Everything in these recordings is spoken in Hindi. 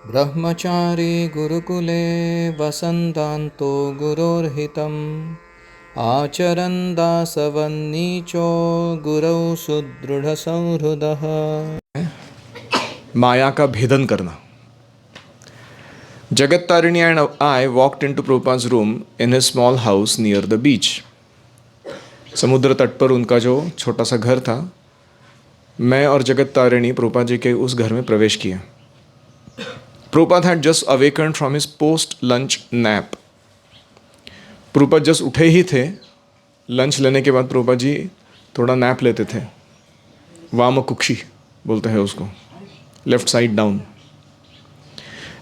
ब्रह्मचारी गुरुकुले वसन्तान्तो गुरोर्हितम् आचरन् दासवन्नीचो गुरौ सुदृढ़संहृदः। माया का भेदन करना। Jagat Tarini and I walked into Prabhupada's room in his small house near the beach. समुद्र तट पर उनका जो छोटा सा घर था, मैं और जगत तारिणी प्रभुपाद जी के उस घर में प्रवेश किया। Prabhupada had just awakened from his post-lunch nap. Prabhupada just उठे ही थे। लंच लेने के बाद प्रभुपाद जी थोड़ा नैप लेते थे। वाम कुक्षी बोलते हैं उसको, left side down,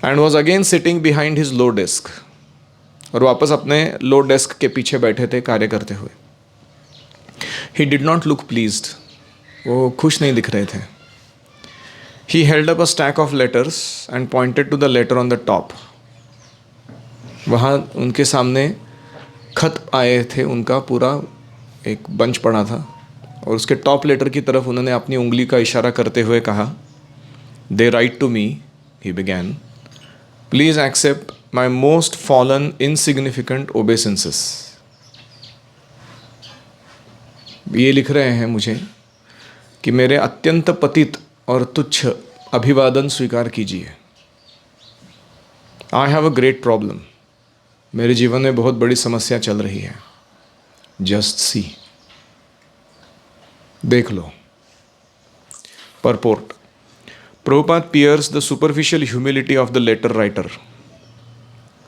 and was again sitting behind his low desk, और वापस अपने लो डेस्क के पीछे बैठे थे कार्य करते हुए। He did not look pleased, वो खुश नहीं दिख रहे थे। He held up a stack of letters and pointed to the letter on the top. वहाँ उनके सामने खत आए थे, उनका पूरा एक बंच पड़ा था, और उसके टॉप लेटर की तरफ उन्होंने अपनी उंगली का इशारा करते हुए कहा, they write to me, he began, please accept my most fallen insignificant obeisances. ये लिख रहे हैं मुझे कि मेरे अत्यंत पतित और तुच्छ अभिवादन स्वीकार कीजिए। I have a great problem, मेरे जीवन में बहुत बड़ी समस्या चल रही है। जस्ट सी, देख लो। Purport, Prabhupada pierce the superficial humility of the letter writer.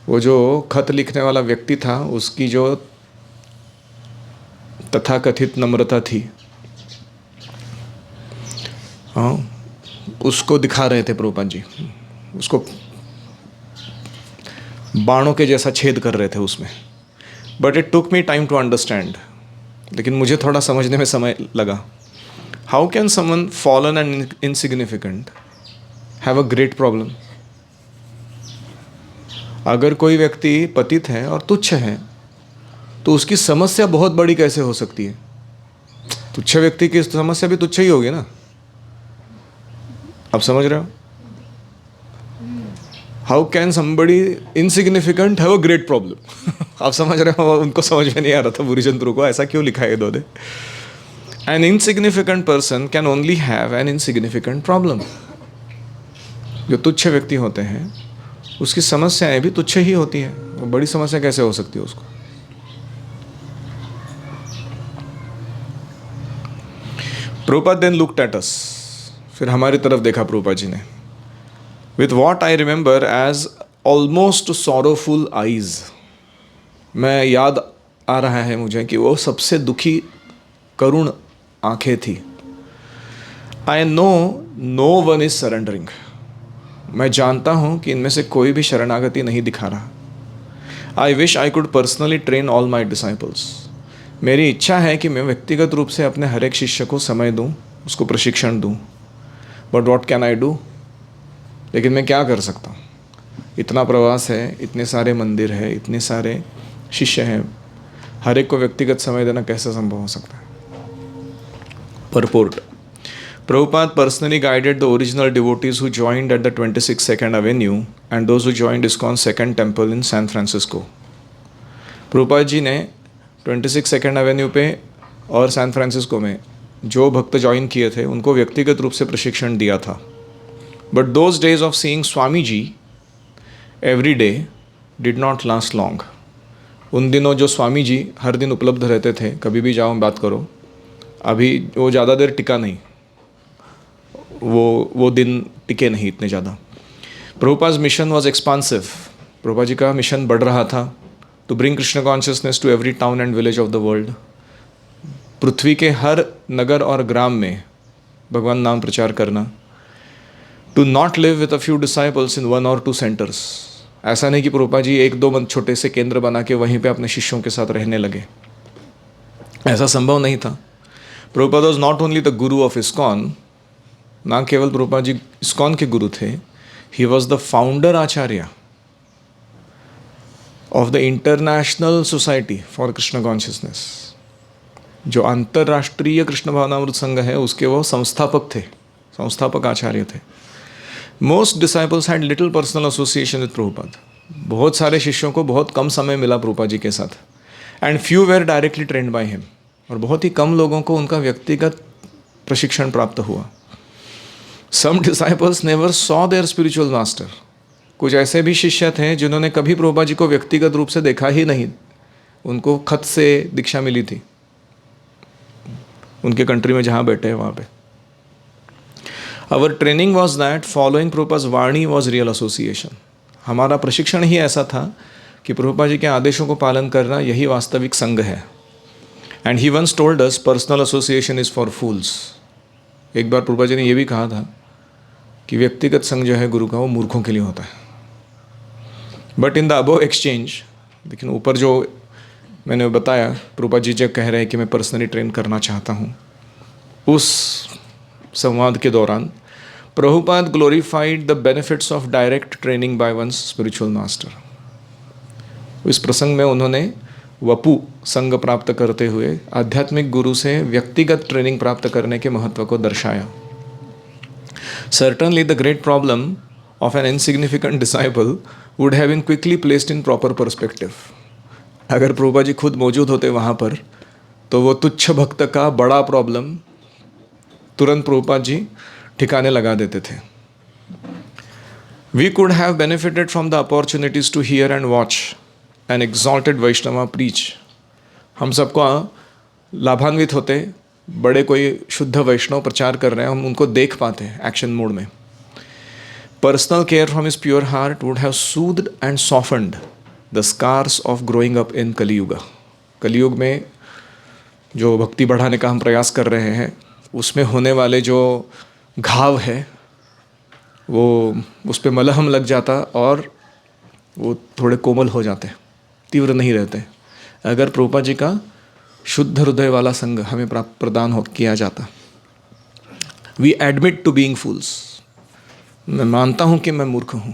वो जो खत लिखने वाला व्यक्ति था, उसकी जो तथाकथित नम्रता थी, हाँ, उसको दिखा रहे थे प्रभुपाद जी। उसको बाणों के जैसा छेद कर रहे थे उसमें। But it took me time to understand, लेकिन मुझे थोड़ा समझने में समय लगा। How can someone fallen and insignificant have a great problem? अगर कोई व्यक्ति पतित है और तुच्छ है, तो उसकी समस्या बहुत बड़ी कैसे हो सकती है? तुच्छ व्यक्ति की समस्या भी तुच्छ ही होगी ना। आप समझ रहे हो? How can somebody insignificant have a great problem? आप समझ रहे हो? उनको समझ में नहीं आ रहा था बुरीचंद्र को, ऐसा क्यों लिखा है दो दे। An insignificant person can only have an insignificant problem. जो तुच्छ व्यक्ति होते हैं, उसकी समस्याएं भी तुच्छ ही होती है। वो बड़ी समस्या कैसे हो सकती है उसको? Prabhupada then looked at us, फिर हमारी तरफ देखा प्रभुपाद जी ने, with what I remember as almost sorrowful eyes. मैं याद आ रहा है मुझे कि वो सबसे दुखी करुण आंखें थी। I know no one is surrendering, मैं जानता हूँ कि इनमें से कोई भी शरणागति नहीं दिखा रहा। I wish I could personally train all my disciples, मेरी इच्छा है कि मैं व्यक्तिगत रूप से अपने हर एक शिष्य को समय दूँ, उसको प्रशिक्षण दूँ। But what can I do? लेकिन मैं क्या कर सकता हूँ? इतना प्रवास है, इतने सारे मंदिर है, इतने सारे शिष्य हैं, हर एक को व्यक्तिगत समय देना कैसे संभव हो सकता है? Purport, Prabhupada personally guided the original devotees who joined at the 26th 2nd Avenue and those who joined ISKCON's second temple in San Francisco. Prabhupada ji ने 26 2nd एवेन्यू पे और सैन फ्रांसिस्को में जो भक्त ज्वाइन किए थे, उनको व्यक्तिगत रूप से प्रशिक्षण दिया था। But those days of seeing Swami ji every day did not last long. उन दिनों जो स्वामी जी हर दिन उपलब्ध रहते थे, कभी भी जाओ बात करो, अभी वो ज़्यादा देर टिका नहीं, वो दिन टिके नहीं इतने ज़्यादा। Prabhupada mission was expansive, Prabhupada ji का मिशन बढ़ रहा था, to bring Krishna consciousness to every town and village of the world. पृथ्वी के हर नगर और ग्राम में भगवान नाम प्रचार करना। To not live with a few disciples in 1 or 2 centres. ऐसा नहीं कि प्रभुपाद जी 1-2 छोटे से केंद्र बना के वहीं पे अपने शिष्यों के साथ रहने लगे, ऐसा संभव नहीं था। Prabhupada was not only the Guru of ISKCON, ना केवल प्रभुपाद जी इस्कॉन के गुरु थे, he was the founder Acharya of the international society for Krishna consciousness. जो अंतर्राष्ट्रीय कृष्ण भावनामृत संघ है, उसके वो संस्थापक थे, संस्थापक आचार्य थे। Most disciples had little personal association with Prabhupada. बहुत सारे शिष्यों को बहुत कम समय मिला प्रभुपाद जी के साथ. And few were directly trained by him. और बहुत ही कम लोगों को उनका व्यक्तिगत प्रशिक्षण प्राप्त हुआ. Some disciples never saw their spiritual master. कुछ ऐसे भी शिष्य थे जिन्होंने कभी प्रभुपाद जी को व्यक्तिगत रूप से देखा ही नहीं. उनको खत से दीक्षा मिली थी उनके कंट्री में जहाँ बैठे हैं वहाँ पे. Our training was that following Prabhupada vani was real association. हमारा प्रशिक्षण ही ऐसा था कि प्रभुपाद जी के आदेशों को पालन करना यही वास्तविक संघ है. And he once told us personal association is for fools. एक बार प्रभुपाद जी ने यह भी कहा था कि व्यक्तिगत संघ जो है गुरु का वो मूर्खों के लिए होता है. But in the above exchange, लेकिन ऊपर जो मैंने बताया प्रभुपाद जी जब कह रहे हैं कि मैं पर्सनली ट्रेन करना चाहता हूँ, उस संवाद के दौरान Prabhupada glorified the benefits of direct training by one's spiritual master. इस प्रसंग में उन्होंने वपु संग प्राप्त करते हुए आध्यात्मिक गुरु से व्यक्तिगत ट्रेनिंग प्राप्त करने के महत्व को दर्शाया. Certainly the great problem of an insignificant disciple would have been quickly placed in proper perspective. अगर प्रभुपाद जी खुद मौजूद होते वहाँ पर तो वो तुच्छ भक्त का बड़ा प्रॉब्लम तुरंत प्रभुपाद जी ठिकाने लगा देते थे. We could have benefited from the opportunities to hear and watch an exalted Vaishnava preach. हम सबको लाभान्वित होते, बड़े कोई शुद्ध वैष्णव प्रचार कर रहे हैं, हम उनको देख पाते हैं एक्शन मोड में. Personal care from his pure heart would have soothed and softened the scars of growing up in Kaliyuga. Kaliyuga में जो भक्ति बढ़ाने का हम प्रयास कर रहे हैं उसमें होने वाले जो घाव है वो उस पर मलहम लग जाता और वो थोड़े कोमल हो जाते, तीव्र नहीं रहते अगर प्रभुपाद जी का शुद्ध हृदय वाला संग हमें प्रदान हो किया जाता. We admit to being fools. मैं मानता हूँ कि मैं मूर्ख हूँ.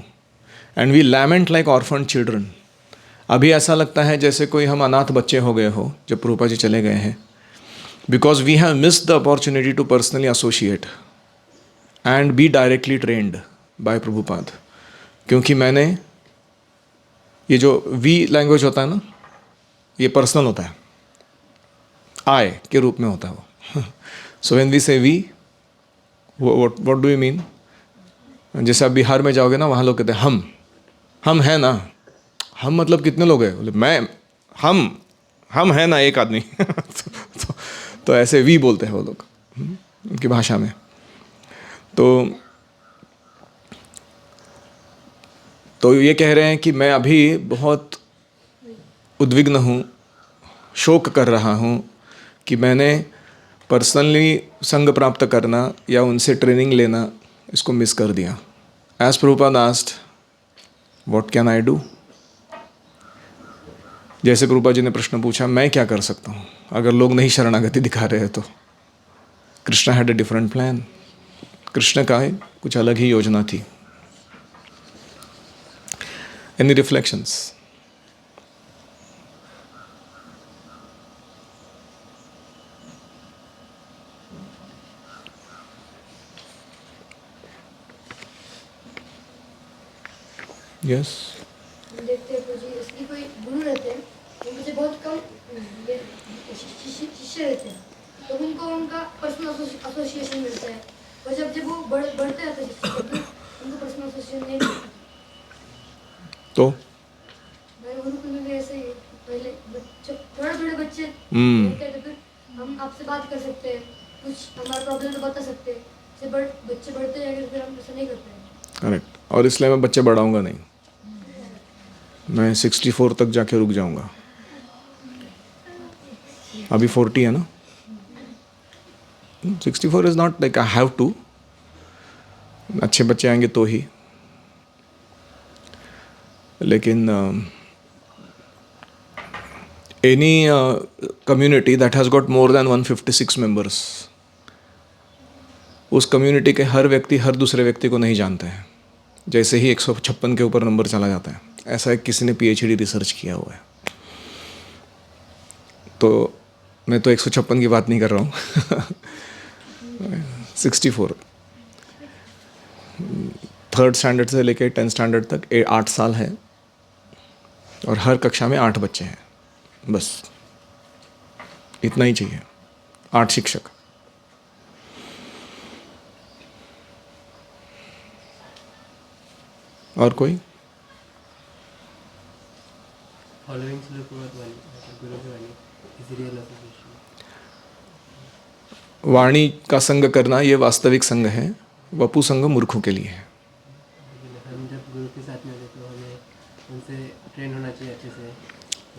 And we lament like orphan children. अभी ऐसा लगता है जैसे कोई हम अनाथ बच्चे हो गए हो जब प्रभुपाद जी चले गए हैं. Because we have missed the opportunity to personally associate and be directly trained by Prabhupada. क्योंकि मैंने ये जो वी लैंग्वेज होता है ना, ये पर्सनल होता है, आई के रूप में होता है वो. So when we say we, what do you mean? जैसे आप बिहार में जाओगे ना, वहाँ लोग कहते हैं हम हैं ना. हम मतलब कितने लोग हैं? बोले मैं, हम हैं ना एक आदमी. तो ऐसे वी बोलते हैं वो लोग उनकी भाषा में. तो ये कह रहे हैं कि मैं अभी बहुत उद्विग्न हूँ, शोक कर रहा हूँ कि मैंने पर्सनली संग प्राप्त करना या उनसे ट्रेनिंग लेना इसको मिस कर दिया. As Prabhupada asked, what can I do? जैसे प्रभुपाद जी ने प्रश्न पूछा, मैं क्या कर सकता हूँ अगर लोग नहीं शरणागति दिखा रहे हैं तो. Krishna had a different plan. Krishna का कुछ अलग ही योजना थी. Any reflections? यस. देखते हैं जी, इसलिए कोई गुरु रहते हैं वो मुझे बहुत कम शिष्य रहते हैं, तो उनको उनका पर्सनल एसोसिएशन मिलता है. और जब वो बढ़ते रहते हैं शिष्य तो उनको पर्सनल एसोसिएशन नहीं मिलता. तो भाई गुरुकुल में भी ऐसे ही पहले थोड़े बच्चे रहते हैं, तो फिर हम आपसे बात कर सकते हैं, कुछ हमारा प्रॉब्लम तो बता सकते हैं. बच्चे बढ़ते जाएंगे तो फिर हम ऐसा नहीं करते हैं. करेक्ट. और इसलिए मैं बच्चे बढ़ाऊंगा नहीं. मैं 64 तक जाके रुक जाऊंगा. अभी 40 है ना. 64 is not like I have to. अच्छे बच्चे आएंगे तो ही. लेकिन any community that has got more than 156 members, उस कम्युनिटी के हर व्यक्ति हर दूसरे व्यक्ति को नहीं जानते हैं. जैसे ही 156 के ऊपर नंबर चला जाता है, ऐसा एक किसी ने PhD रिसर्च किया हुआ है. तो मैं तो 156 की बात नहीं कर रहा हूँ. 64. 3rd स्टैंडर्ड से लेकर 10th स्टैंडर्ड तक 8 साल है और हर कक्षा में 8 बच्चे हैं, बस इतना ही चाहिए, 8 शिक्षक। और कोई? फॉलोइंग गुरु की वाणी इज रियल एसोसिएशन। वाणी का संग करना ये वास्तविक संग है, वपु संग मूर्खों के लिए है। हम जब गुरु के साथ में रहते तो हमें उनसे ट्रेन होना चाहिए अच्छे से।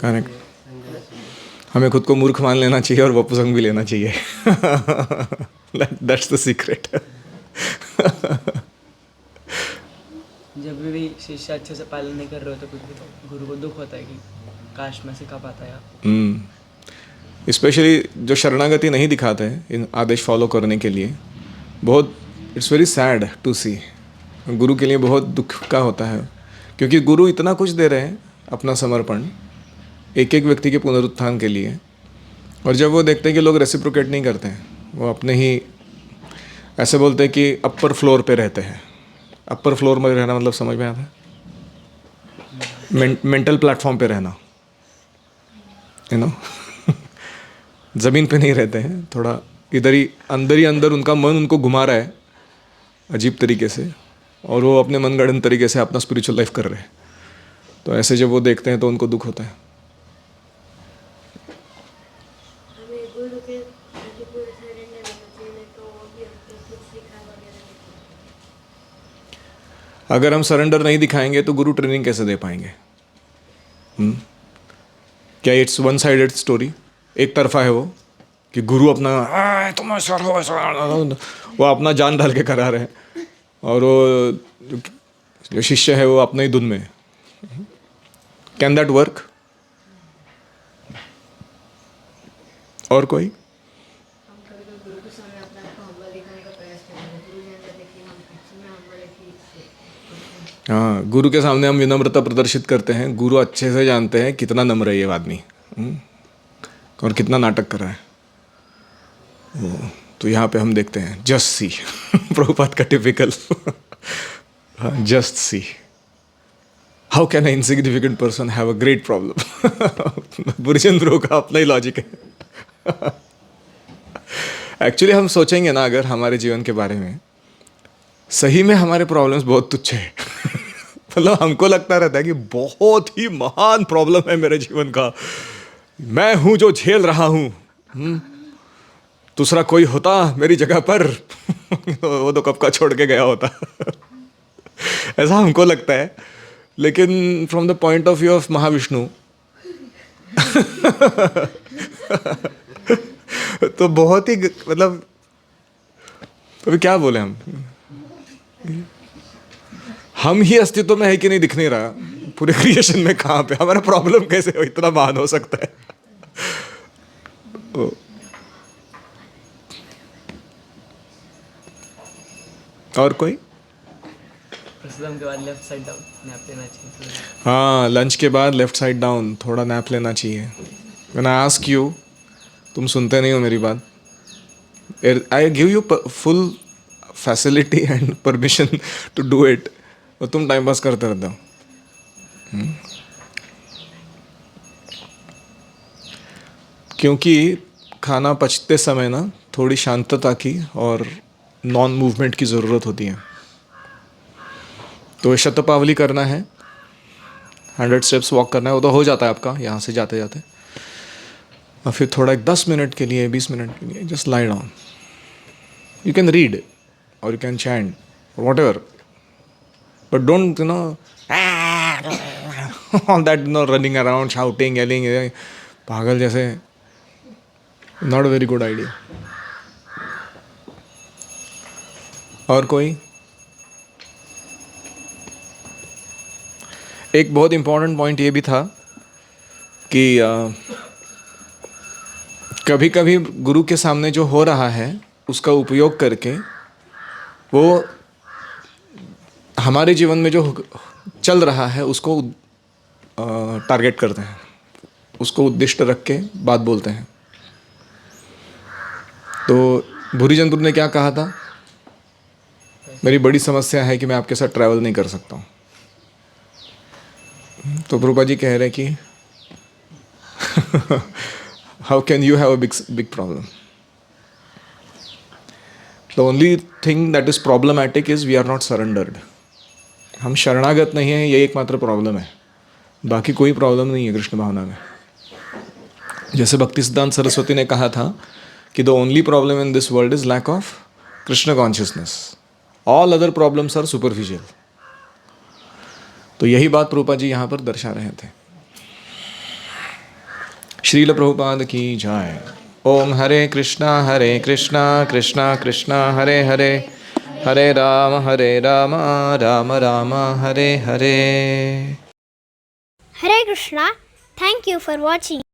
करेक्ट। संग लेना चाहिए। हमें खुद को मूर्ख मान लेना चाहिए और वपु संग भी लेना चाहिए। That's the secret. जब भी शिष्य अच्छे से पालन नहीं कर रहे हो तो कुछ भी तो गुरु को दुख होता है कि काश मैं सिखा पाता यार। स्पेशली जो शरणागति नहीं दिखाते हैं इन आदेश फॉलो करने के लिए, बहुत इट्स वेरी सैड टू सी। गुरु के लिए बहुत दुख का होता है, क्योंकि गुरु इतना कुछ दे रहे हैं, अपना समर्पण एक एक व्यक्ति के पुनरुत्थान के लिए, और जब वो देखते हैं कि लोग रेसिप्रोकेट नहीं करते हैं, वो अपने ही ऐसे बोलते हैं कि अपर फ्लोर पे रहते हैं। अपर फ्लोर में रहना मतलब समझ में आता है? मेंटल प्लेटफॉर्म पे रहना, यू नो। ज़मीन पे नहीं रहते हैं, थोड़ा इधर ही अंदर उनका मन उनको घुमा रहा है अजीब तरीके से, और वो अपने मनगढ़ंत तरीके से अपना स्पिरिचुअल लाइफ कर रहे हैं। तो ऐसे जब वो देखते हैं तो उनको दुख होता है। हमें गुरु के प्रति पूरा सरेंडर रहना चाहिए, नहीं तो वो भी हमको कुछ सिखा वगैरह नहीं सकते। अगर हम सरेंडर नहीं दिखाएंगे तो गुरु ट्रेनिंग कैसे दे पाएंगे? क्या इट्स वन साइडेड स्टोरी? एक तरफा है वो कि गुरु अपना तुम ऐसा हो ऐसा, वो अपना जान डाल के करा रहे हैं, और वो जो शिष्य है वो अपने ही धुन में। Can that work? और कोई? हम कभी कभी गुरु के सामने अपने आप को हम्बल दिखाने का प्रयास करते हैं। गुरु जानते हैं कि हम एक्चुअली में हम्बल है कि हाँ, गुरु के सामने हम विनम्रता प्रदर्शित करते हैं। गुरु अच्छे से जानते हैं कितना नम्र है ये आदमी, और कितना नाटक कर रहा है। तो यहाँ पे हम देखते हैं जस्ट सी। प्रभुपाद का typical just see how can a insignificant person have a great problem. बुरचंद्रो का अपना ही लॉजिक है। एक्चुअली हम सोचेंगे ना अगर हमारे जीवन के बारे में, सही में हमारे प्रॉब्लम्स बहुत तुच्छ है। मतलब हमको लगता रहता है कि बहुत ही महान प्रॉब्लम है मेरे जीवन का, मैं हूं जो झेल रहा हूं, दूसरा कोई होता मेरी जगह पर वो तो कब का छोड़ के गया होता। ऐसा हमको लगता है, लेकिन from the point of view of Mahavishnu तो बहुत ही मतलब अभी क्या बोले हम ही अस्तित्व में है कि नहीं दिख नहीं रहा पूरे क्रिएशन में। कहाँ पे हमारा प्रॉब्लम कैसे हो इतना महान हो सकता है? और कोई? प्रसादम के बाद लेफ्ट साइड डाउन नैप लेना चाहिए। हाँ, लंच के बाद लेफ्ट साइड डाउन थोड़ा नैप लेना चाहिए। व्हेन आई आस्क यू, तुम सुनते नहीं हो मेरी बात। I give you full facility and permission to do it, और तुम टाइम पास करते रहते हो। क्योंकि खाना पचते समय ना थोड़ी शांतता की और नॉन मूवमेंट की ज़रूरत होती है। तो शतपावली करना है, 100 स्टेप्स वॉक करना है, वो तो हो जाता है आपका यहाँ से जाते जाते। और फिर थोड़ा 10 मिनट के लिए 20 मिनट के लिए just lie down. You can read और you can chant whatever, but don't all that running around shouting yelling, पागल जैसे, not a very good idea। और कोई? एक बहुत इम्पोर्टेंट पॉइंट ये भी था कि कभी कभी गुरु के सामने जो हो रहा है उसका उपयोग करके वो हमारे जीवन में जो चल रहा है उसको टारगेट करते हैं, उसको उद्दिष्ट रख के बात बोलते हैं। तो भूरी चंद्र ने क्या कहा था? मेरी बड़ी समस्या है कि मैं आपके साथ ट्रैवल नहीं कर सकता हूँ। तो प्रभुपाद जी कह रहे हैं कि how can you have a big problem? The only thing that is problematic is we are not surrendered. हम शरणागत नहीं हैं, ये एकमात्र प्रॉब्लम है, बाकी कोई प्रॉब्लम नहीं है कृष्ण भावना में। जैसे भक्ति सिद्धांत सरस्वती ने कहा था कि the only problem in this world is lack of Krishna consciousness, all other problems are superficial. तो यही बात प्रभुपाद जी यहाँ पर दर्शा रहे थे। श्रील प्रभुपाद की जय। ओम हरे कृष्णा कृष्णा कृष्णा हरे हरे, हरे Ram Ram Ram Hare Hare. Hare Krishna. Thank you for watching.